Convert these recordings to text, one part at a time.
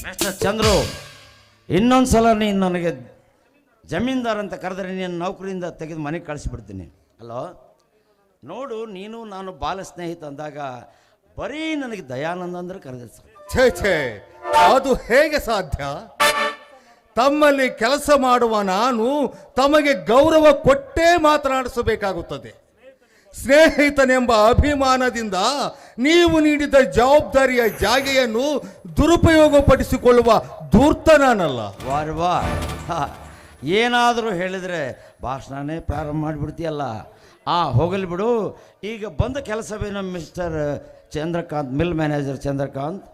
Mister Chandru, ಇನ್ನೊಂದ್ಸಲ ನೀನು ನನಗೆ ಜಮೀನ್ದಾರ್ ಅಂತ ಕರೆದ್ರೆ ನೀನು ನೌಕರಿಯಿಂದ ತೆಗೆದು ಮನೆಗೆ ಕಳಿಸಿಬಿಡ್ತೀನಿ. ಅಲ್ಲೋ ನೋಡು, ನೀನು ನಾನು ಬಾಲ ಸ್ನೇಹಿತ ಅಂದಾಗ ಬರೀ ನನಗೆ ದಯಾನಂದ ಅಂದ್ರೆ ಕರೆದ. ಛೇ ಛೇ, ಅದು ಹೇಗೆ ಸಾಧ್ಯ? ತಮ್ಮಲ್ಲಿ ಕೆಲಸ ಮಾಡುವ ನಾನು ತಮಗೆ ಗೌರವ ಕೊಟ್ಟೇ ಮಾತನಾಡಿಸಬೇಕಾಗುತ್ತದೆ. ಸ್ನೇಹಿತನೆಂಬ ಅಭಿಮಾನದಿಂದ ನೀವು ನೀಡಿದ ಜವಾಬ್ದಾರಿಯ ಜಾಗೆಯನ್ನು ದುರುಪಯೋಗಪಡಿಸಿಕೊಳ್ಳುವ ಧೂರ್ತ ನಾನಲ್ಲ. ವಾರ್ವಾ, ಏನಾದರೂ ಹೇಳಿದರೆ ಭಾಷಣನೇ ಪ್ರಾರಂಭ ಮಾಡಿಬಿಡ್ತೀಯಲ್ಲ. ಹೋಗಲಿ ಬಿಡು. ಈಗ ಬಂದ ಕೆಲಸವೇನೋ mister Chandrakant, mill manager Chandrakant?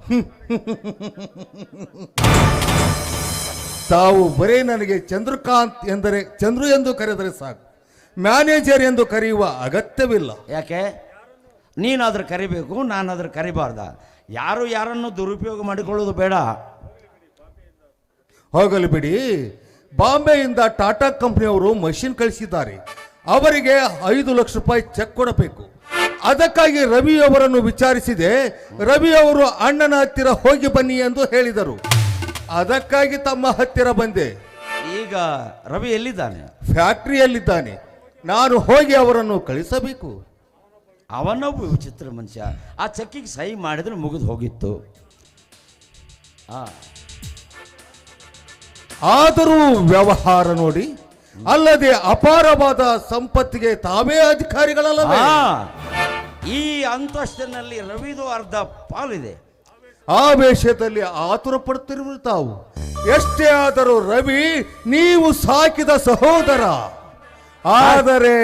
ತಾವು ಬರೇ ನನಗೆ ಚಂದ್ರಕಾಂತ್ ಎಂದರೆ ಚಂದ್ರು ಎಂದು ಕರೆದರೆ ಸಾಕು, ಮ್ಯಾನೇಜರ್ ಎಂದು ಕರೆಯುವ ಅಗತ್ಯವಿಲ್ಲ. ಯಾಕೆ? ನೀನಾದ್ರೂ ಕರಿಬೇಕು, ನಾನಾದ್ರೂ ಕರಿಬಾರ್ದ? ಯಾರು ಯಾರನ್ನು ದುರುಪಯೋಗ ಮಾಡಿಕೊಳ್ಳೋದು ಬೇಡ. ಹೋಗಲಿ ಬಿಡಿ. ಬಾಂಬೆಯಿಂದ ಟಾಟಾ ಕಂಪನಿಯವರು ಮಷಿನ್ ಕಳಿಸಿದ್ದಾರೆ. ಅವರಿಗೆ 5 ಲಕ್ಷ ರೂಪಾಯಿ ಚೆಕ್ ಕೊಡಬೇಕು. ಅದಕ್ಕಾಗಿ ರವಿ ಅವರನ್ನು ವಿಚಾರಿಸಿದೆ. ರವಿ ಅವರು ಅಣ್ಣನ ಹತ್ತಿರ ಹೋಗಿ ಬನ್ನಿ ಎಂದು ಹೇಳಿದರು. ಅದಕ್ಕಾಗಿ ತಮ್ಮ ಹತ್ತಿರ ಬಂದೆ. ಈಗ ರವಿ ಎಲ್ಲಿದ್ದಾನೆ? ಫ್ಯಾಕ್ಟರಿಯಲ್ಲಿದ್ದಾನೆ. ನಾನು ಹೋಗಿ ಅವರನ್ನು ಕಳಿಸಬೇಕು. ಅವನೊಬ್ಬ ವಿಚಿತ್ರ ಮನುಷ್ಯ. ಆ ಚೆಕ್ಕಿಗೆ ಸಹಿ ಮಾಡಿದ್ರೆ ಮುಗಿದು ಹೋಗಿತ್ತು. ಆದರೂ ವ್ಯವಹಾರ ನೋಡಿ. ಅಲ್ಲದೆ ಅಪಾರವಾದ ಸಂಪತ್ತಿಗೆ ತಾವೇ ಅಧಿಕಾರಿಗಳಲ್ಲವೇ? ಈ ಅಂತಸ್ತಿನಲ್ಲಿ ರವಿದು ಅರ್ಧ ಪಾಲಿದೆ. ಆವೇಶದಲ್ಲಿ ಆತುರ ಪಡುತ್ತಿರುವ ತಾವು. ಎಷ್ಟೇ ಆದರೂ ರವಿ ನೀವು ಸಾಕಿದ ಸಹೋದರ. ಆದರೆ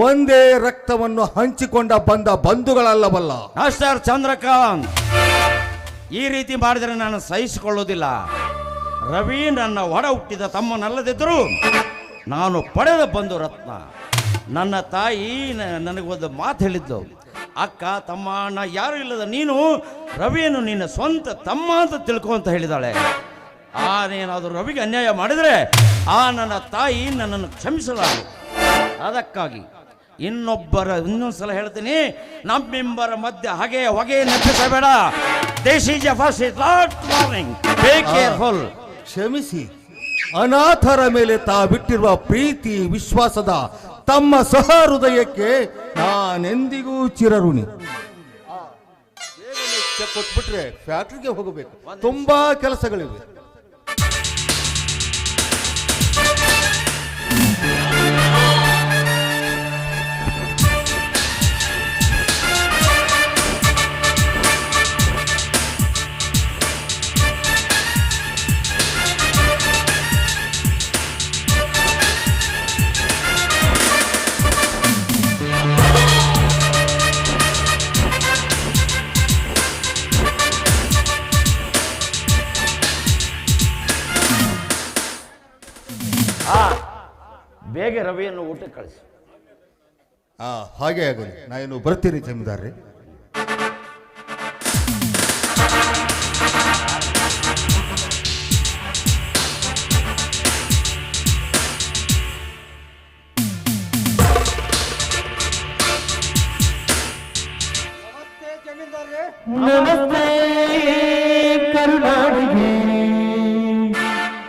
ಒಂದೇ ರಕ್ತವನ್ನು ಹಂಚಿಕೊಂಡ ಬಂದ ಬಂಧುಗಳಲ್ಲವಲ್ಲ. ಮಾಸ್ಟರ್ ಚಂದ್ರಕಾಂತ್, ಈ ರೀತಿ ಮಾಡಿದರೆ ನಾನು ಸಹಿಸಿಕೊಳ್ಳುವುದಿಲ್ಲ. ರವಿ ನನ್ನ ಒಡ ಹುಟ್ಟಿದ ತಮ್ಮನಲ್ಲದಿದ್ದರೂ ನಾನು ಪಡೆದ ಬಂಧು ರತ್ನ. ನನ್ನ ತಾಯಿ ನನಗೊಂದು ಮಾತು ಹೇಳಿದ್ದು, ಅಕ್ಕ ತಮ್ಮ ಅಣ್ಣ ಯಾರು ಇಲ್ಲದ ನೀನು ರವಿಯನ್ನು ನಿನ್ನ ಸ್ವಂತ ತಮ್ಮ ಅಂತ ತಿಳ್ಕೊ ಅಂತ ಹೇಳಿದಾಳೆ. ನೀನಾದರೂ ರವಿಗೆ ಅನ್ಯಾಯ ಮಾಡಿದರೆ ನನ್ನ ತಾಯಿ ನನ್ನನ್ನು ಕ್ಷಮಿಸಲಾರೆ. ಅದಕ್ಕಾಗಿ ಇನ್ನೊಂದ್ಸಲ ಹೇಳ್ತೀನಿ, ನಮ್ಮಿಬ್ಬರ ಮಧ್ಯೆ ಹಾಗೆ ಹೊಗೆ ನೆಪ್ಪಿಸಬೇಡ. This is a first warning. Be careful. ಕ್ಷಮಿಸಿ. ಅನಾಥರ ಮೇಲೆ ಬಿಟ್ಟಿರುವ ಪ್ರೀತಿ ವಿಶ್ವಾಸದ ತಮ್ಮ ಸಹೃದಯಕ್ಕೆ ನಾನೆಂದಿಗೂ ಚಿರಋಣಿ. ಕೊಟ್ಬಿಟ್ರೆ ಫ್ಯಾಕ್ಟ್ರಿಗೆ ಹೋಗಬೇಕು. ತುಂಬಾ ಕೆಲಸಗಳಿವೆ. ಬೇಗ ರವಿಯನ್ನು ಊಟಕ್ಕೆ ಕಳಿಸಿ. ಹಾಗೆ ಆಗಲಿ. ನಾನು ಬರ್ತೀನಿ ಜಮೀನ್ದಾರ್ರಿ. ನಮಸ್ತೆ ಕರುನಾಡಿಗೆ,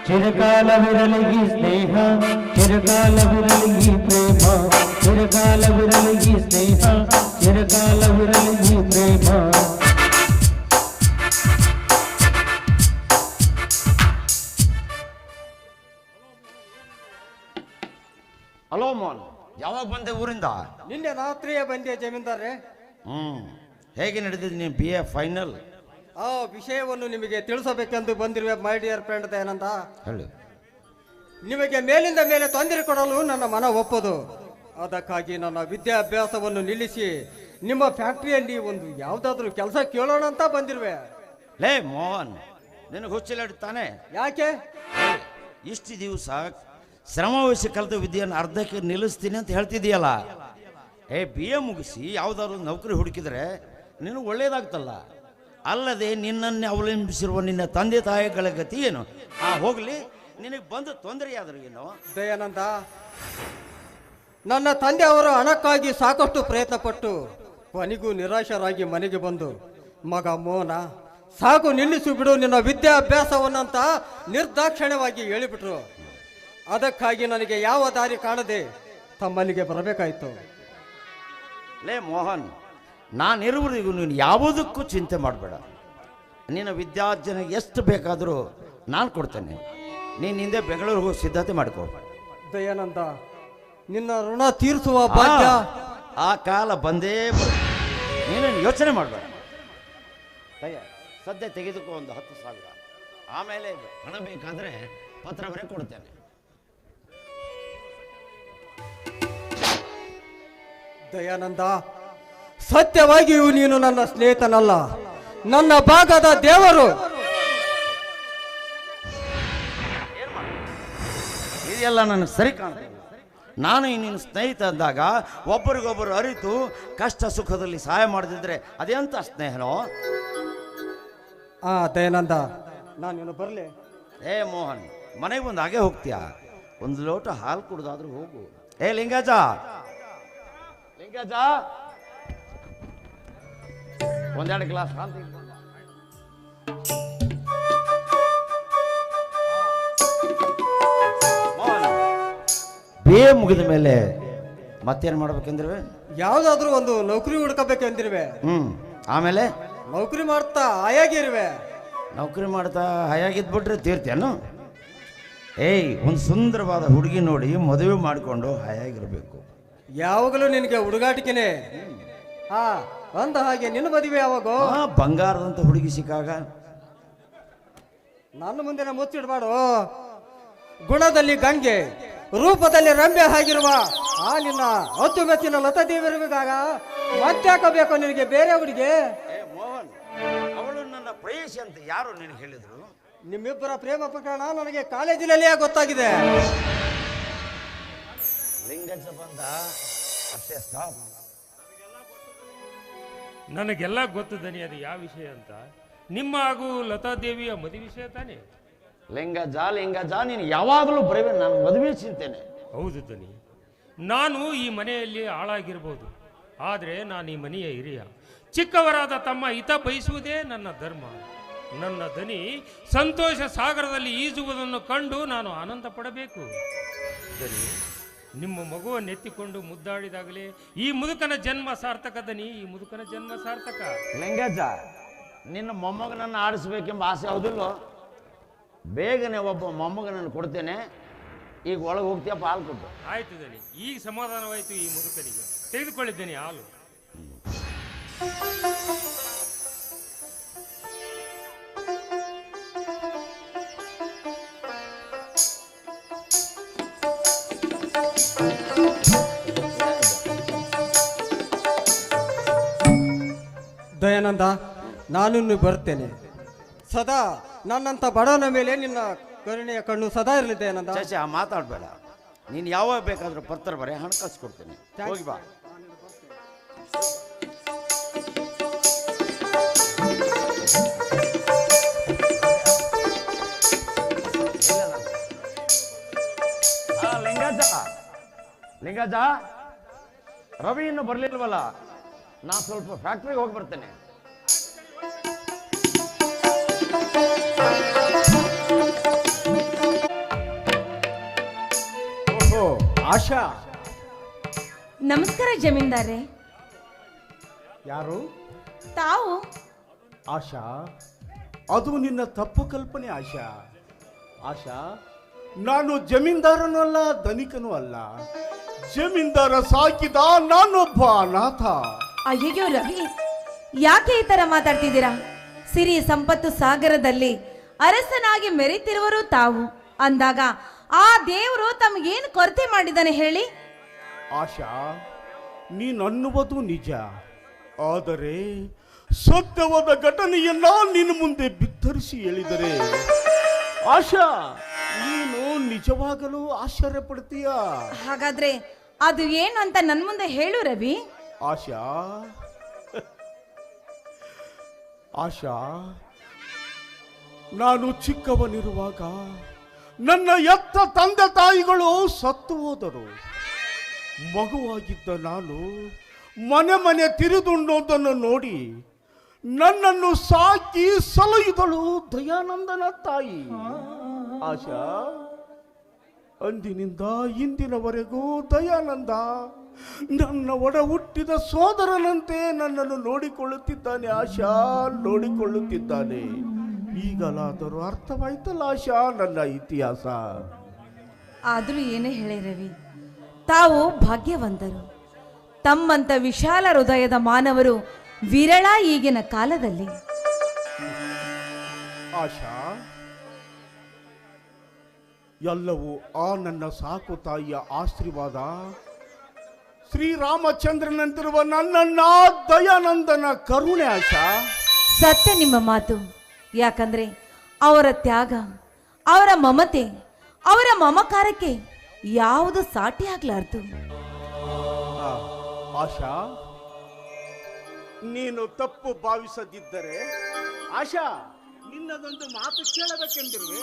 ಚಿರಕಾಲವಿರಲಿ ಸ್ನೇಹ, ಚಿರಕಾಲವಿರಲಿ ಪ್ರೇಮ, ಚಿರಕಾಲವಿರಲಿ ಸ್ನೇಹ, ಚಿರಕಾಲವಿರಲಿ ಪ್ರೇಮ. ಹಲೋ ಮೋಹನ್, ಯಾವಾಗ ಬಂದೆ ಊರಿಂದ? ನಿನ್ನೆ ರಾತ್ರಿಯೇ ಬಂದೆ ಜಮೀನ್ದಾರ್ರೆ. ಹೇಗೆ ನಡೆದಿದೆ ನಿಮ್ಮ BA ಫೈನಲ್? ಆ ವಿಷಯವನ್ನು ನಿಮಗೆ ತಿಳಿಸಬೇಕೆಂದು ಬಂದಿರುವೆ ಮೈ ಡಿಯರ್ ಫ್ರೆಂಡ್ ದಯಾನಂದ. ಹೇಳಿ. ನಿಮಗೆ ಮೇಲಿಂದ ಮೇಲೆ ತೊಂದರೆ ಕೊಡಲು ನನ್ನ ಮನ ಒಪ್ಪದು. ಅದಕ್ಕಾಗಿ ನನ್ನ ವಿದ್ಯಾಭ್ಯಾಸವನ್ನು ನಿಲ್ಲಿಸಿ ನಿಮ್ಮ ಫ್ಯಾಕ್ಟರಿಯಲ್ಲಿ ಒಂದು ಯಾವುದಾದ್ರೂ ಕೆಲಸ ಕೇಳೋಣ ಅಂತ ಬಂದಿರುವೆ. ಲೇ ಮೋಹನ್, ನಿನಗೆ ಹುಚ್ಚಿಲಾಡುತ್ತಾನೆ? ಯಾಕೆ? ಇಷ್ಟು ದಿವಸ ಶ್ರಮವಹಿಸಿ ಕಲಿತ ವಿದ್ಯೆಯನ್ನು ಅರ್ಧಕ್ಕೆ ನಿಲ್ಲಿಸ್ತೀನಿ ಅಂತ ಹೇಳ್ತಿದೀಯಲ್ಲ. BA ಮುಗಿಸಿ ಯಾವುದಾದ್ರು ನೌಕರಿ ಹುಡುಕಿದ್ರೆ ನಿನಗೆ ಒಳ್ಳೇದಾಗ್ತಲ್ಲ. ಅಲ್ಲದೆ ನಿನ್ನನ್ನೇ ಅವಲಂಬಿಸಿರುವ ನಿನ್ನ ತಂದೆ ತಾಯಿಗಳ ಗತಿ ಏನು? ಹೋಗಲಿ, ನಿನಗೆ ಬಂದು ತೊಂದರೆ ಆದರೂ ಏನು? ದಯಾನಂದ, ನನ್ನ ತಂದೆ ಅವರು ಹಣಕ್ಕಾಗಿ ಸಾಕಷ್ಟು ಪ್ರಯತ್ನ ಪಟ್ಟು ಕೊನೆಗೂ ನಿರಾಶರಾಗಿ ಮನೆಗೆ ಬಂದು, ಮಗ ಮೋಹನ ಸಾಕು ನಿಲ್ಲಿಸು ಬಿಡು ನಿನ್ನ ವಿದ್ಯಾಭ್ಯಾಸವನ್ನಂತ ನಿರ್ದಾಕ್ಷಿಣ್ಯವಾಗಿ ಹೇಳಿಬಿಟ್ರು. ಅದಕ್ಕಾಗಿ ನನಗೆ ಯಾವ ದಾರಿ ಕಾಣದೆ ತಮ್ಮಲ್ಲಿಗೆ ಬರಬೇಕಾಯಿತು. ಲೇ ಮೋಹನ್, ನಾನಿರುವವರೆಗೂ ನೀನು ಯಾವುದಕ್ಕೂ ಚಿಂತೆ ಮಾಡಬೇಡ. ನಿನ್ನ ವಿದ್ಯಾರ್ಜನೆಗೆ ಎಷ್ಟು ಬೇಕಾದರೂ ನಾನು ಕೊಡ್ತೇನೆ. ನೀನು ಹಿಂದೆ ಬೆಂಗಳೂರಿಗೆ ಹೋಗಿ ಸಿದ್ಧತೆ ಮಾಡ್ಕೋ. ದಯಾನಂದ, ನಿನ್ನ ಋಣ ತೀರಿಸುವ ಭಾಗ್ಯ ಆ ಕಾಲ ಬಂದೇ ನೀನೇನು ಯೋಚನೆ ಮಾಡಬೇಡ. ಸದ್ಯ ತೆಗೆದುಕೋ ಒಂದು 10,000. ಆಮೇಲೆ ಹಣ ಬೇಕಾದರೆ ಪತ್ರ ಬರೆ ಕೊಡ್ತೇನೆ. ದಯಾನಂದ, ಸತ್ಯವಾಗಿಯೂ ನೀನು ನನ್ನ ಸ್ನೇಹಿತನಲ್ಲ, ನನ್ನ ಭಾಗದ ದೇವರು. ಇದೆಲ್ಲ ನನಗೆ ಸರಿ ಕಾಣ್ತದೆ. ನಾನು ನಿನ್ನ ಸ್ನೇಹಿತ ಅಂದಾಗ ಒಬ್ಬರಿಗೊಬ್ಬರು ಅರಿತು ಕಷ್ಟ ಸುಖದಲ್ಲಿ ಸಹಾಯ ಮಾಡದಿದ್ರೆ ಅದೆಂತ ಸ್ನೇಹನೋ? ದಯಾನಂದ, ನಾನು ಬರಲಿ. ಏ ಮೋಹನ್, ಮನೆಗೆ ಬಂದು ಹಾಗೆ ಹೋಗ್ತೀಯಾ? ಒಂದು ಲೋಟ ಹಾಲು ಕುಡ್ದಾದ್ರೂ ಹೋಗು. ಏ ಲಿಂಗಾಜ, ಲಿಂಗಾಜ, ಒಂದೆರಡು ಗ್ಲಾಸ್ ಹಾಲು ತೆಗೆದು ಬಾ. ಮೋಹನ್, ಬೇ ಮುಗಿದ ಮೇಲೆ ಮತ್ತೇನು ಮಾಡ್ಬೇಕಂದ್ರೆ ಯಾವ್ದಾದ್ರು ಒಂದು ನೌಕರಿ ಹುಡ್ಕೋಬೇಕಂದಿರುವೆ. ಆಮೇಲೆ ನೌಕರಿ ಮಾಡ್ತಾ ಆಯಾಗಿರುವೆ. ನೌಕರಿ ಮಾಡ್ತಾ ಹಾಯಾಗಿದ್ಬಿಟ್ರೆ ತೀರ್ತೇನು? ಏಯ್, ಒಂದು ಸುಂದರವಾದ ಹುಡುಗಿ ನೋಡಿ ಮದುವೆ ಮಾಡಿಕೊಂಡು ಹಾಯಾಗಿರ್ಬೇಕು. ಯಾವಾಗಲೂ ನಿನಗೆ ಹುಡುಗಾಟಿಕೆನೆ. ಅಂದ ಹಾಗೆ ನಿನ್ನ ಮದುವೆ ಯಾವಾಗೋ? ಬಂಗಾರದಂತ ಹುಡುಗಿ ಸಿಕ್ಕಾಗ ನನ್ನ ಮುಂದೆ ಮುಚ್ಚಿಡ್ಬಾಡು. ಗುಣದಲ್ಲಿ ಗಂಗೆ, ರೂಪದಲ್ಲಿ ರಂಬೆ ಆಗಿರುವ ಆ ನಿನ್ನ ಅಚ್ಚುಮೆಚ್ಚಿನ ಲತಾದೇವಿರುವಾಗ ಮತ್ತಾಕಬೇಕು ನಿನಗೆ ಬೇರೆ ಹುಡುಗಿ? ಮೋಹನ್, ಅವಳು ನನ್ನ ಪ್ರೇಯಸಿ ಅಂತ ಯಾರು ನಿನಗೆ ಹೇಳಿದ್ರು? ನಿಮ್ಮಿಬ್ಬರ ಪ್ರೇಮ ಪ್ರಕರಣ ನನಗೆ ಕಾಲೇಜಿನಲ್ಲಿಯೇ ಗೊತ್ತಾಗಿದೆ. ಲಿಂಗಜ್ಜ ಬಂದ ಅಷ್ಟೇ ಸ್ಟಾಪ್. ನನಗೆಲ್ಲ ಗೊತ್ತು ದನಿ, ಅದು ಯಾವ ವಿಷಯ ಅಂತ. ನಿಮ್ಮ ಹಾಗೂ ಲತಾದೇವಿಯ ಮದುವೆ ವಿಷಯ ತಾನೇ? ಲಿಂಗಜ್ಜ, ನೀನು ಯಾವಾಗಲೂ ಬರೀ ನಾನು ಮದುವೆ ಚಿಂತೇನೆ. ಹೌದು ದನಿ, ನಾನು ಈ ಮನೆಯಲ್ಲಿ ಹಾಳಾಗಿರ್ಬೋದು, ಆದರೆ ನಾನು ಈ ಮನೆಯ ಹಿರಿಯ. ಚಿಕ್ಕವರಾದ ತಮ್ಮ ಹಿತ ಬಯಸುವುದೇ ನನ್ನ ಧರ್ಮ. ನನ್ನ ದನಿ ಸಂತೋಷ ಸಾಗರದಲ್ಲಿ ಈಜುವುದನ್ನು ಕಂಡು ನಾನು ಆನಂದ ಪಡಬೇಕು. ದನಿ, ನಿಮ್ಮ ಮಗುವನ್ನು ಎತ್ತಿಕೊಂಡು ಮುದ್ದಾಡಿದಾಗಲೇ ಈ ಮುದುಕನ ಜನ್ಮ ಸಾರ್ಥಕ ದನಿ, ಈ ಮುದುಕನ ಜನ್ಮ ಸಾರ್ಥಕ. ಲಿಂಗಜ್ಜ, ನಿನ್ನ ಮೊಮ್ಮಗನನ್ನು ಆಡಿಸ್ಬೇಕೆಂಬ ಆಸೆ ಹೌದಿಲ್ಲೋ? ಬೇಗನೆ ಒಬ್ಬ ಮೊಮ್ಮಗನನ್ನು ಕೊಡ್ತೇನೆ. ಈಗ ಒಳಗೆ ಹೋಗ್ತೀಯಪ್ಪ, ಹಾಲು ಕೊಟ್ಟು. ಆಯ್ತು ದನಿ, ಈಗ ಸಮಾಧಾನವಾಯಿತು ಈ ಮುದುಕನಿಗೆ. ತೆಗೆದುಕೊಳ್ಳಿದ್ದೇನೆ ಹಾಲು. ದಯಾನಂದ, ನಾನು ಬರ್ತೇನೆ. ಸದಾ ನನ್ನಂತ ಬಡವನ ಮೇಲೆ ನಿನ್ನ ಕರುಣೆಯ ಕಣ್ಣು ಸದಾ ಇರಲಿ ದಯಾನಂದ. ಚಾಚಾ, ಮಾತಾಡಬೇಡ. ನೀನು ಯಾವಾಗ ಬೇಕಾದರೂ ಪತ್ರ ಬರೆ, ಹಣ ಕಳ್ಸಿಕೊಡ್ತೇನೆ. ಹೋಗಿ ಬಾ. ಲಿಂಗಜ್ಜ, ರವಿ ಇನ್ನು ಬರ್ಲಿಲ್ವಲ್ಲ? ನಾನು ಸ್ವಲ್ಪ ಫ್ಯಾಕ್ಟ್ರಿಗೆ ಹೋಗಿ ಬರ್ತೇನೆ. ಓಹೋ, ಆಶಾ. ನಮಸ್ಕಾರ ಜಮೀನ್ದಾರೆ. ಯಾರು? ತಾವು? ಆಶಾ, ಅದು ನಿನ್ನ ತಪ್ಪು ಕಲ್ಪನೆ ಆಶಾ. ಆಶಾ, ನಾನು ಜಮೀನ್ದಾರನೂ ಅಲ್ಲ, ಧನಿಕನೂ ಅಲ್ಲ. ಜಮೀನ್ದಾರ ಸಾಕಿದ ನಾನೊಬ್ಬ ಅನಾಥ. ಅಯ್ಯಯ್ಯೋ ರವಿ, ಯಾಕೆ ಈ ತರ ಮಾತಾಡ್ತಿದ್ದೀರಾ? ಸಿರಿ ಸಂಪತ್ತು ಸಾಗರದಲ್ಲಿ ಅರಸನಾಗಿ ಮೆರೆತಿರುವರು ತಾವು ಅಂದಾಗ ಆ ದೇವರು ತಮಗೇನು ಕೊರತೆ ಮಾಡಿದ್ದಾನೆ ಹೇಳಿ? ಆಶಾ, ನೀನನ್ನುವುದು ನಿಜ, ಆದರೆ ಸತ್ಯವಾದ ಘಟನೆಯನ್ನ ನಿನ್ನ ಮುಂದೆ ಬಿತ್ತರಿಸಿ ಹೇಳಿದರೆ ಆಶಾ, ನೀನು ನಿಜವಾಗಲೂ ಆಶ್ಚರ್ಯ ಪಡ್ತೀಯ. ಹಾಗಾದ್ರೆ ಅದು ಏನು ಅಂತ ನನ್ ಮುಂದೆ ಹೇಳು ರವಿ. ಆಶಾ, ಆಶಾ, ನಾನು ಚಿಕ್ಕವನಿರುವಾಗ ನನ್ನ ಎತ್ತ ತಂದೆ ತಾಯಿಗಳು ಸತ್ತು ಹೋದರು. ಮಗುವಾಗಿದ್ದ ನಾನು ಮನೆ ಮನೆ ತಿರುದುಣ್ಣೋದನ್ನು ನೋಡಿ ನನ್ನನ್ನು ಸಾಕಿ ಸಲಹಿದಳು ದಯಾನಂದನ ತಾಯಿ ಆಶಾ. ಅಂದಿನಿಂದ ಇಂದಿನವರೆಗೂ ದಯಾನಂದ ನನ್ನ ಒಡ ಹುಟ್ಟಿದ ಸೋದರನಂತೆ ನನ್ನನ್ನು ನೋಡಿಕೊಳ್ಳುತ್ತಿದ್ದಾನೆ ಆಶಾ, ನೋಡಿಕೊಳ್ಳುತ್ತಿದ್ದಾನೆ. ಈಗಲಾದರೂ ಅರ್ಥವಾಯ್ತಲ್ಲ ಆಶಾ ನನ್ನ ಇತಿಹಾಸ. ಆದ್ರೂ ಏನೇ ಹೇಳಿ ರವಿ, ತಾವು ಭಾಗ್ಯವಂತರು. ತಮ್ಮಂತ ವಿಶಾಲ ಹೃದಯದ ಮಾನವರು ವಿರಳ ಈಗಿನ ಕಾಲದಲ್ಲಿ. ಆಶಾ, ಎಲ್ಲವೂ ಆ ನನ್ನ ಸಾಕು ತಾಯಿಯ ಆಶೀರ್ವಾದ. ಶ್ರೀರಾಮಚಂದ್ರನಂತಿರುವ ನನ್ನನ್ನ ದಯಾನಂದನ ಕರುಣೆ ಆಶಾ. ಸತ್ಯ ನಿಮ್ಮ ಮಾತು. ಯಾಕಂದ್ರೆ ಅವರ ತ್ಯಾಗ, ಅವರ ಮಮತೆ, ಅವರ ಮಮಕಾರಕ್ಕೆ ಯಾವುದು ಸಾಟಿ ಆಗ್ಲಾರ್ದು. ಆಶಾ, ನೀನು ತಪ್ಪು ಭಾವಿಸದಿದ್ದರೆ ಆಶಾ ನಿನ್ನದೊಂದು ಮಾತು ಕೇಳಬೇಕೆಂದಿರುವೆ.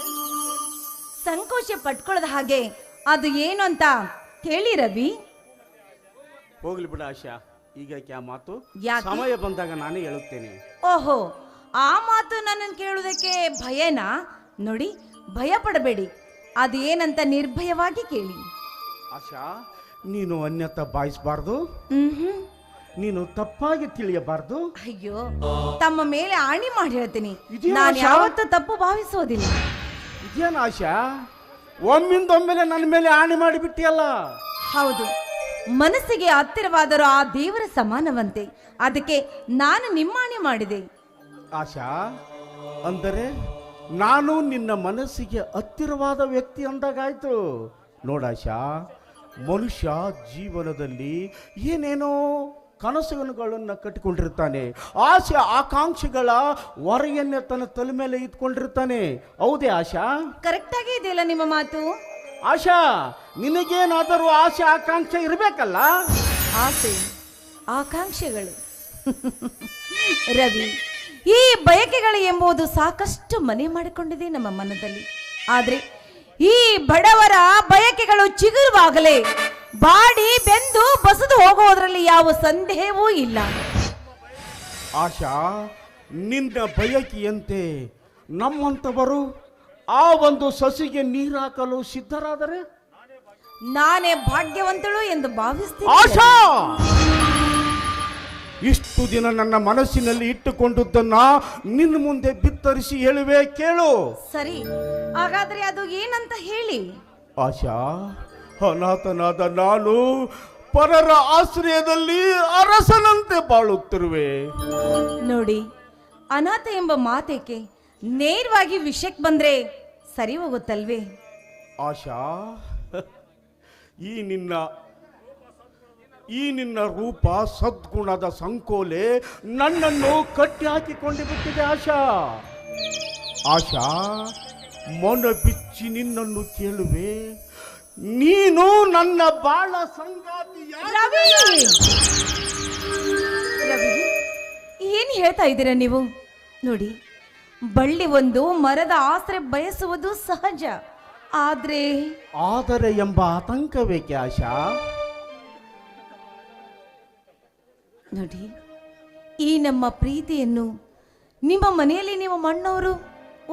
ಸಂಕೋಚ ಪಟ್ಕೊಳ್ಳದ ಹಾಗೆ ಅದು ಏನು ಅಂತ ಕೇಳಿ ರವಿ. ಹೋಗ್ಲಿ ಬಿಡ ಆಶಾ, ಈಗ ಕ್ಯಾ ಮಾತು ಯಾಕೆ? ಸಮಯ ಬಂದಾಗ ನಾನೇ ಹೇಳುತ್ತೇನೆ. ಓಹೋ, ಆ ಮಾತು ನನ್ನನ್ನು ಕೇಳುವುದಕ್ಕೆ ಭಯನಾ? ನೋಡಿ, ಭಯ ಪಡಬೇಡಿ, ಅದು ಏನಂತ ನಿರ್ಭಯವಾಗಿ ಕೇಳಿ. ಆಶಾ, ನೀನು ಅನ್ಯತ ಬಾಯಿಸಬಾರ್ದು, ಹ್ಮ್. ನೀನು ತಪ್ಪಾಗಿ ತಿಳಿಯಬಾರ್ದು. ಅಯ್ಯೋ, ತಮ್ಮ ಮೇಲೆ ಆಣಿ ಮಾಡಿ ಹೇಳ್ತೀನಿ, ಇದೇನು ನಾನು ಆಶಾ? ಯಾವತ್ತೂ ತಪ್ಪು ಭಾವಿಸೋದಿಲ್ಲ. ಇದೇನು ಆಶಾ, ಒಮ್ಮಿಂದೊಮ್ಮೆಲೆ ನನ್ನ ಮೇಲೆ ಆಣೆ ಮಾಡಿಬಿಟ್ಟಿಯಲ್ಲ. ಹೌದು, ಮನಸ್ಸಿಗೆ ಹತ್ತಿರವಾದರೂ ಆ ದೇವರ ಸಮಾನವಂತೆ. ಅದಕ್ಕೆ ನಾನು ನಿಮ್ಮಾಣಿ ಮಾಡಿದೆ. ಆಶಾ, ಅಂದರೆ ನಾನು ನಿನ್ನ ಮನಸ್ಸಿಗೆ ಹತ್ತಿರವಾದ ವ್ಯಕ್ತಿ ಅಂದಾಗಾಯ್ತು. ನೋಡಾಶಾ, ಮನುಷ್ಯ ಜೀವನದಲ್ಲಿ ಏನೇನೋ ಕನಸುಗಳನ್ನು ಕಟ್ಟಿಕೊಂಡಿರ್ತಾನೆ, ಆಸೆ ಆಕಾಂಕ್ಷೆಗಳ ಹೊರೆಯನ್ನೇ ತನ್ನ ತಲೆ ಮೇಲೆ ಇಟ್ಕೊಂಡಿರ್ತಾನೆ. ಹೌದೇ ಆಶಾ? ಕರೆಕ್ಟ್ ಆಗಿ ಇದೆಯಲ್ಲ ನಿಮ್ಮ ಮಾತು. ಆಶಾ, ನಿನಗೇನಾದರೂ ಆಸೆ ಆಕಾಂಕ್ಷೆ ಇರಬೇಕಲ್ಲ. ಆಸೆ ಆಕಾಂಕ್ಷೆಗಳು ರವಿ, ಈ ಬಯಕೆಗಳು ಎಂಬುದು ಸಾಕಷ್ಟು ಮನೆ ಮಾಡಿಕೊಂಡಿದೆ ನಮ್ಮ ಮನದಲ್ಲಿ. ಆದ್ರೆ ಈ ಬಡವರ ಬಯಕೆಗಳು ಚಿಗುರುವಾಗಲೇ ಬಾಡಿ ಬೆಂದು ಬಸದು ಹೋಗುವುದರಲ್ಲಿ ಯಾವ ಸಂದೇಹವೂ ಇಲ್ಲ. ಆಶಾ, ನಿನ್ನ ಬಯಕೆಯಂತೆ ನಮ್ಮಂಥವರು ಆ ಒಂದು ಸಸಿಗೆ ನೀರಾಕಲು ಸಿದ್ಧರಾದರೆ ನಾನೇ ಭಾಗ್ಯವಂತಳು ಎಂದು ಭಾವಿಸ್ತೀನಿ. ಆಶಾ, ಇಷ್ಟು ದಿನ ನನ್ನ ಮನಸ್ಸಿನಲ್ಲಿ ಇಟ್ಟುಕೊಂಡುದನ್ನ ನಿನ್ನ ಮುಂದೆ ಬಿತ್ತರಿಸಿ ಹೇಳುವೆ, ಕೇಳು. ಸರಿ, ಹಾಗಾದ್ರೆ ಅದು ಏನಂತ ಹೇಳಿ. ಆಶಾ, ಅನಾಥನಾದ ನಾನು ಪರರ ಆಶ್ರಯದಲ್ಲಿ ಅರಸನಂತೆ ಬಾಳುತ್ತಿರುವೆ. ನೋಡಿ, ಅನಾಥ ಎಂಬ ಮಾತೇಕೆ, ನೇರವಾಗಿ ವಿಷಯಕ್ಕೆ ಬಂದ್ರೆ ಸರಿ ಹೋಗುತ್ತಲ್ವೇ? ಆಶಾ, ಈ ನಿನ್ನ ರೂಪ ಸದ್ಗುಣದ ಸಂಕೋಲೆ ನನ್ನನ್ನು ಕಟ್ಟಿ ಹಾಕಿಕೊಂಡು ಬಿಟ್ಟಿದೆ. ಆಶಾ, ಆಶಾ, ಮನ ಬಿಚ್ಚಿ ನಿನ್ನನ್ನು ಕೇಳುವೆ, ನೀನು ನನ್ನ ಬಾಳ ಸಂಗಾತಿ. ರವಿ, ರವಿ, ಏನ್ ಹೇಳ್ತಾ ಇದ್ದೀರಾ ನೀವು? ನೋಡಿ, ಬಳ್ಳಿ ಒಂದು ಮರದ ಆಶ್ರಯ ಬಯಸುವುದು ಸಹಜ. ಆದರೆ ಎಂಬ ಆತಂಕವೇಕೆ ಆಶಾ? ನೋಡಿ, ಈ ನಮ್ಮ ಪ್ರೀತಿಯನ್ನು ನಿಮ್ಮ ಮನೆಯಲ್ಲಿ ನಿಮ್ಮ ಮಣ್ಣವರು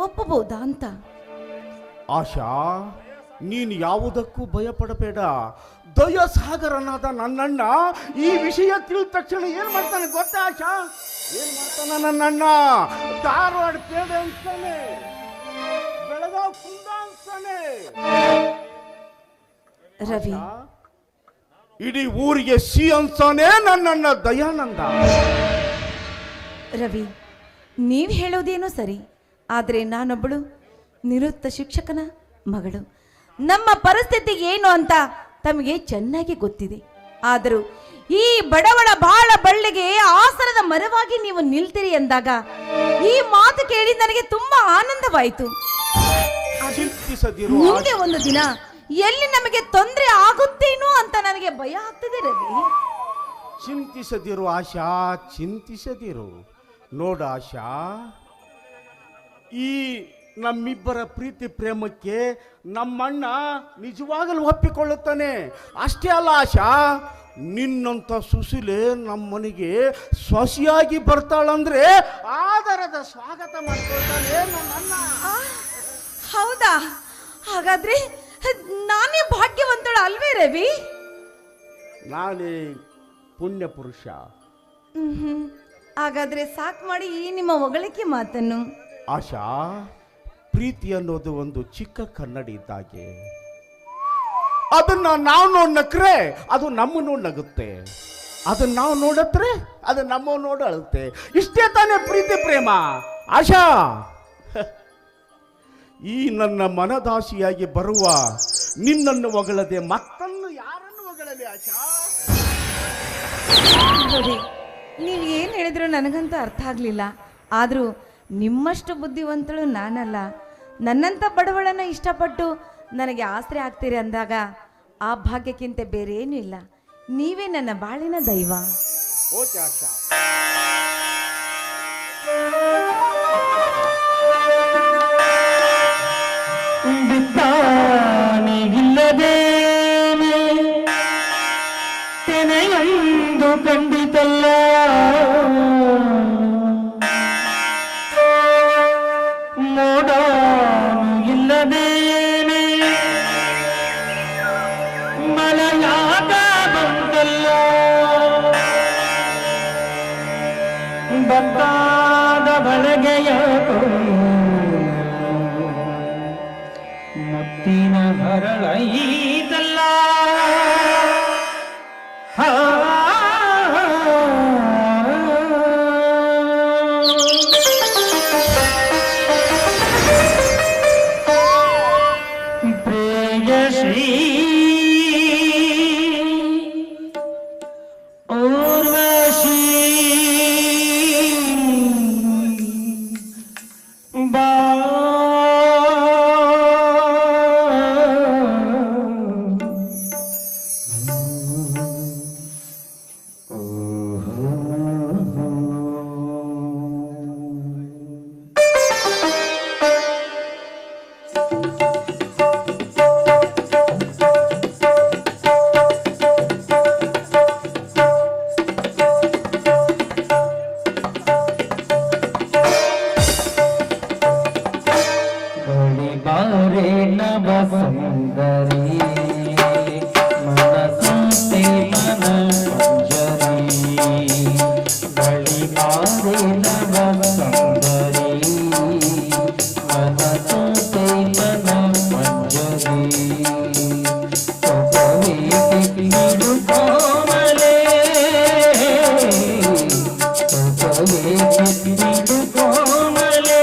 ಒಪ್ಪಬಹುದಾ ಅಂತ. ಆಶಾ, ನೀನು ಯಾವುದಕ್ಕೂ ಭಯಪಡಬೇಡ. ದಯಸಾಗರನಾದ ನನ್ನಣ್ಣ ಈ ವಿಷಯ ತಿಳಿದ ತಕ್ಷಣ ಏನ್ ಮಾಡ್ತಾನೆ ಗೊತ್ತಾ ಆಶಾ? ಏನ್ ಮಾಡ್ತಾನ ನನ್ನಣ್ಣ? ಧಾರವಾಡ ಪೇಡೆ ಅಂತಾನೆ, ಬೆಳಗಾವ್ ಕುಂದ ಅಂತಾನೆ. ರವಿ, ಇಡೀ ಊರಿಗೆ ಸಿ ಅಂತಾನೆ ನನ್ನಣ್ಣ ದಯಾನಂದ. ರವಿ, ನೀವು ಹೇಳೋದೇನೋ ಸರಿ, ಆದರೆ ನಾನೊಬ್ಬಳು ನಿವೃತ್ತ ಶಿಕ್ಷಕನ ಮಗಳು. ನಮ್ಮ ಪರಿಸ್ಥಿತಿ ಏನು ಅಂತ ತಮಗೆ ಚೆನ್ನಾಗಿ ಗೊತ್ತಿದೆ. ಆದರೂ ಈ ಬಡವಳ ಬಾಳ ಬಳ್ಳಿಗೆ ಆಸರದ ಮರವಾಗಿ ನೀವು ನಿಲ್ತೀರಿ ಎಂದಾಗ ಈ ಮಾತು ಕೇಳಿ ನನಗೆ ತುಂಬಾ ಆನಂದವಾಯಿತು. ಚಿಂತಿಸದಿರು ಮುಂದೆ ಒಂದು ದಿನ ಎಲ್ಲಿ ನಮಗೆ ತೊಂದರೆ ಆಗುತ್ತೇನೋ ಅಂತ ನನಗೆ ಭಯ ಆಗ್ತಿದೆ ರವಿ. ಚಿಂತಿಸದಿರು ಆಶಾ, ಚಿಂತಿಸದಿರು. ನೋಡ ಆಶಾ, ಈ ನಮ್ಮಿಬ್ಬರ ಪ್ರೀತಿ ಪ್ರೇಮಕ್ಕೆ ನಮ್ಮಣ್ಣ ನಿಜವಾಗಲೂ ಒಪ್ಪಿಕೊಳ್ಳುತ್ತಾನೆ. ಅಷ್ಟೇ ಅಲ್ಲ ಆಶಾ, ನಿನ್ನಂಥ ಸುಶೀಲೆ ನಮ್ಮನೆಗೆ ಸೊಸೆಯಾಗಿ ಬರ್ತಾಳಂದ್ರೆ ಆದರದ ಸ್ವಾಗತ ಮಾಡ್ಕೊಳ್ತಾನೆ ನಮ್ಮಣ್ಣ. ಹೌದಾ? ಹಾಗಾದ್ರೆ ನಾನೇ ಭಾಗ್ಯವಂತಳು ಅಲ್ವೇ ರವಿ? ನಾನೇ ಪುಣ್ಯ ಪುರುಷ. ಹಾಗಾದ್ರೆ ಸಾಕು ಮಾಡಿ ಈ ನಿಮ್ಮ ಹೊಗಳಿಕೆ ಮಾತನ್ನು. ಆಶಾ, ಪ್ರೀತಿ ಅನ್ನೋದು ಒಂದು ಚಿಕ್ಕ ಕನ್ನಡಿ ಇದ್ದಾಗೆ. ಅದನ್ನ ನಾವು ನಕ್ರೆ ಅದು ನಮ್ಮನ್ನು ನಗುತ್ತೆ, ಅದನ್ನ ನಾವು ನೋಡತ್ರೆ ಅದು ನಮ್ಮ ನೋಡಿ ಅಳುತ್ತೆ. ಇಷ್ಟೇ ತಾನೇ ಪ್ರೀತಿ ಪ್ರೇಮ. ಆಶಾ, ಈ ನನ್ನ ಮನದಾಸಿಯಾಗಿ ಬರುವ ನಿನ್ನನ್ನು ಹೊಗಳದೆ ಮತ್ತನ್ನು ಯಾರನ್ನು ಹೊಗಳಲಿ ಆಶಾ? ರವಿ, ನೀವು ಏನು ಹೇಳಿದ್ರು ನನಗಂತೂ ಅರ್ಥ ಆಗಲಿಲ್ಲ. ಆದರೂ ನಿಮ್ಮಷ್ಟು ಬುದ್ಧಿವಂತಳು ನಾನಲ್ಲ. ನನ್ನಂಥ ಬಡವಳನ್ನು ಇಷ್ಟಪಟ್ಟು ನನಗೆ ಆಸರೆ ಆಗ್ತೀರಿ ಅಂದಾಗ ಆ ಭಾಗ್ಯಕ್ಕಿಂತ ಬೇರೆ ಏನೂ ಇಲ್ಲ. ನೀವೇ ನನ್ನ ಬಾಳಿನ ದೈವ. ಓಕೆ ಆಶಾ. ಬಿತ್ತಾನೆಗಿಲ್ಲದೇನೆ ತೆನೆಯೊಂದು ಖಂಡಿತಲ್ಲ, ಮೋಡಾನು ಇಲ್ಲದೇನೆ ಮಳೆಯಾಗ ಬಂದಲ್ಲ, ಬಂದಾದ ಬಳಗೆಯ ಮುತ್ತಿನ ಹರಳೈತಲ್ಲ. ಪ್ರೇಯಶ್ರೀ ಊರ್ವಶಿ ಬಾ ಬಾರೆ ನವ ಸುಂದರಿ ಮನಸಂತೆ ಮನ ಪಂಜರಿ, ಬಳಿ ಬಾರೆ ನವ ಸುಂದರಿ ಮನಸಂತೆ ಮನ ಪಂಜರಿ, ಬಿಡು ಕೋಮಲೆ ಬಿಡು ಕೋಮಲೆ.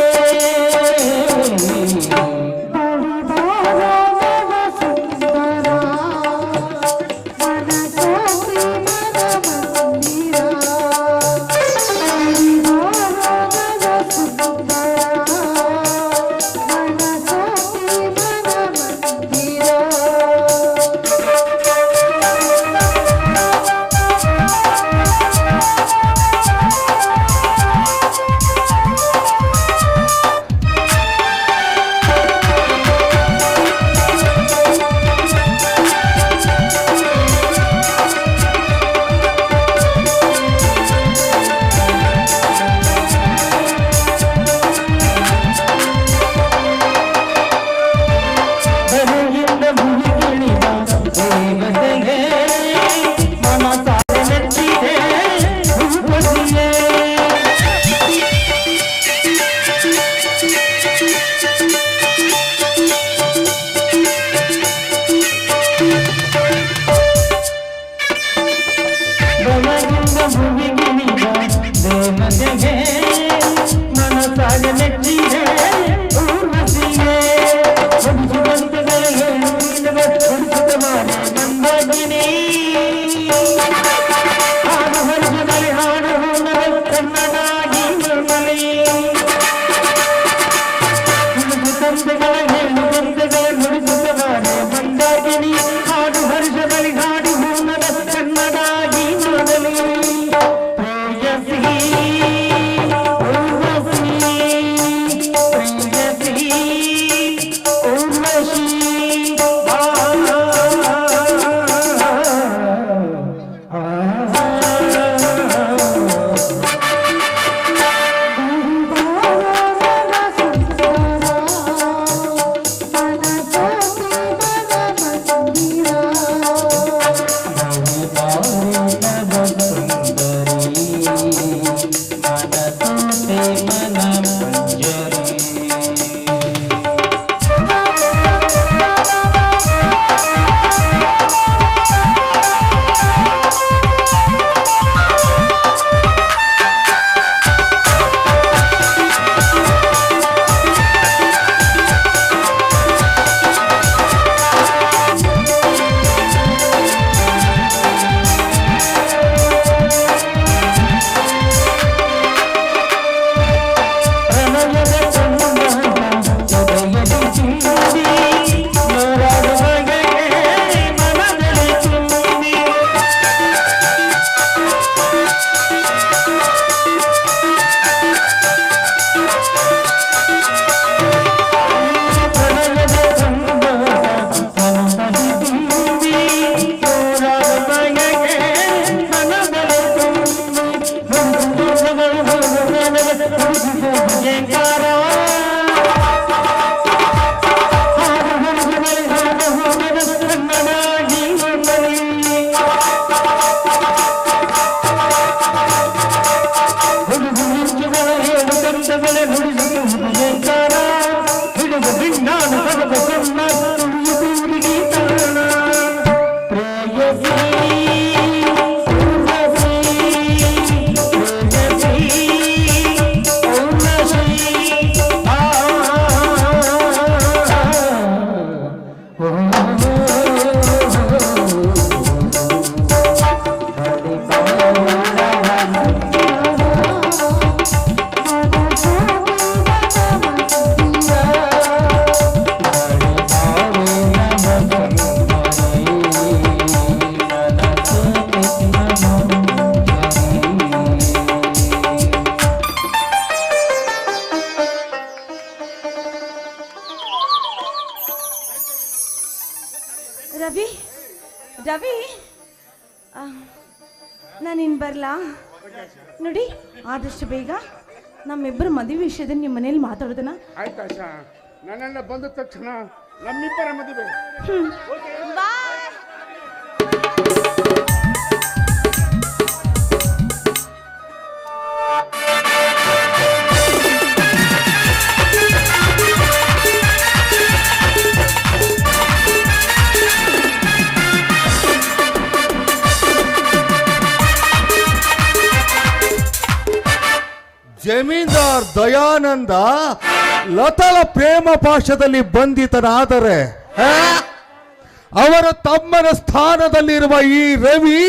ರವಿ ರವಿ ನಾನಿನ್ ಬರ್ಲಾ? ನೋಡಿ, ಆದಷ್ಟು ಬೇಗ ನಮ್ಮಿಬ್ಬರ ಮದುವೆ ವಿಷಯದಲ್ಲಿ ನಿಮ್ಮ ಮನೇಲಿ ಮಾತಾಡೋದನ್ನ. ಆಯ್ತಾ ಆಶಾ, ನನ್ನೆಲ್ಲ ಬಂದ ತಕ್ಷಣ ನಮ್ಮಿಬ್ಬರ ಮದುವೆ. ಬಾಯ್. ಜಮೀನ್ದಾರ್ ದಯಾನಂದ ಲತಾಳ ಪ್ರೇಮ ಪಾಶದಲ್ಲಿ ಬಂಧಿತನಾದರೆ ಅವರ ತಮ್ಮನ ಸ್ಥಾನದಲ್ಲಿರುವ ಈ ರವಿ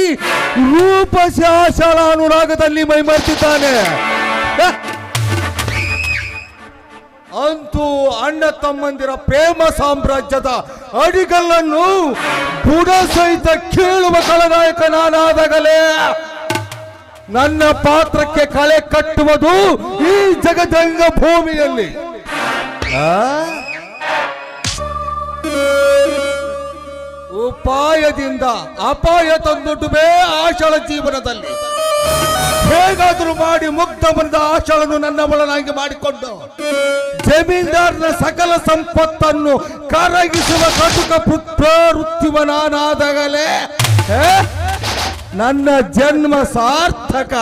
ರೂಪಸಿ ಆಶಾಳ ಅನುರಾಗದಲ್ಲಿ ಮೈಮರ್ತಿದ್ದಾನೆ. ಅಂತೂ ಅಣ್ಣ ತಮ್ಮಂದಿರ ಪ್ರೇಮ ಸಾಮ್ರಾಜ್ಯದ ಅಡಿಗಲ್ಲನ್ನು ಬುಡ ಸಹಿತ ಕೇಳುವ ಖಳನಾಯಕ ನಾನಾದಾಗಲೇ ನನ್ನ ಪಾತ್ರಕ್ಕೆ ಕಳೆ ಕಟ್ಟುವುದು ಈ ಜಗದಂಗ ಭೂಮಿಯಲ್ಲಿ. ಉಪಾಯದಿಂದ ಅಪಾಯ ತಂದೊಡ್ಡುವೆ ಆಶಳ ಜೀವನದಲ್ಲಿ. ಹೇಗಾದರೂ ಮಾಡಿ ಮುಗ್ಧ ಮನದ ಆಶಳನ್ನು ನನ್ನ ಒಳನಾಗಿ ಮಾಡಿಕೊಂಡು ಜಮೀನ್ದಾರನ ಸಕಲ ಸಂಪತ್ತನ್ನು ಕರಗಿಸುವ ಕಟುಕ ಪ್ರವೃತ್ತಿವ ನಾನಾದಾಗಲೇ ನನ್ನ ಜನ್ಮ ಸಾರ್ಥಕ.